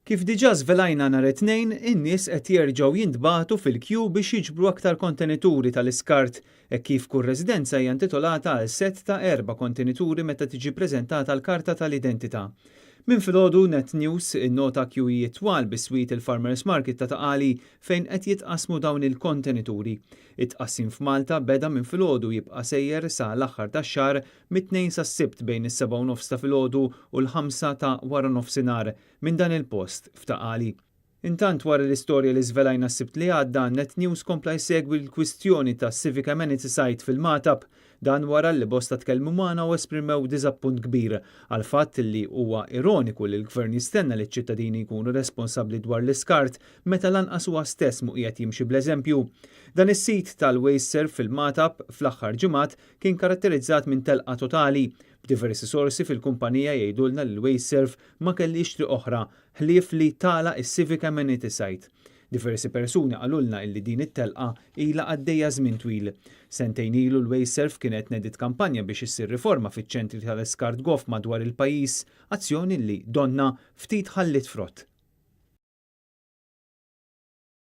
Kif diġà żvelajna nhar it-tnejn, in-nies qed jerġgħu jintbagħtu fil-kju biex jiġbru aktar kontenituri tal-iskart hekk kif kull residenza hija intitolata għal set ta' 4 kontenituri meta tiġi ppreżentata l-karta tal-identità. Minn filgħodu Net News innota kjujiet twal bis-swieq il-Farmers Market ta' Taqali fejn qed jitqasmu dawn il-kontenituri. It-tqassim f'Malta beda minn filgħodu jibqa' sejjer sa l-aħħar tax-xahar mit-2 sas-Sibt bejn is-7:30 ta' filgħodu u l-5 ta' wara nofsinhar minn dan il-post f'Taqali. Intant wara l-istorja li żvelajna s-Sibt li għadda, Net News kompla jsegwi l-kwistjoni ta' Civic Amenity Site fil-Matab, dan wara li bosta tkellmu magħna u esprimew diżappunt kbir għal fatt li huwa ironiku li l-Gvern jistenna li ċ-ċittadini jkunu responsabbli dwar l-iskart meta lanqas huwa stess mu qiegħed jimxi bl-eżempju. Dan is-sit tal-Waste Serve fil-Matab fl-aħħar ġimgħat kien karatterizzat minn telqa totali. B'diversi sorsi fil-kumpanija jgħidulna li l-Waste Serve ma kellix triq oħra ħlief li tala is-Civic Amenity Site. Diversi persuni qalulna illi din it-telqa ilha għaddejja żmien twil. Sentejn ilu l-Waste Serve kienet nedit kampanja biex issir riforma fiċ-ċentri tal-iskart goff madwar il-pajjiż, azzjoni li donna ftit ħallit frott.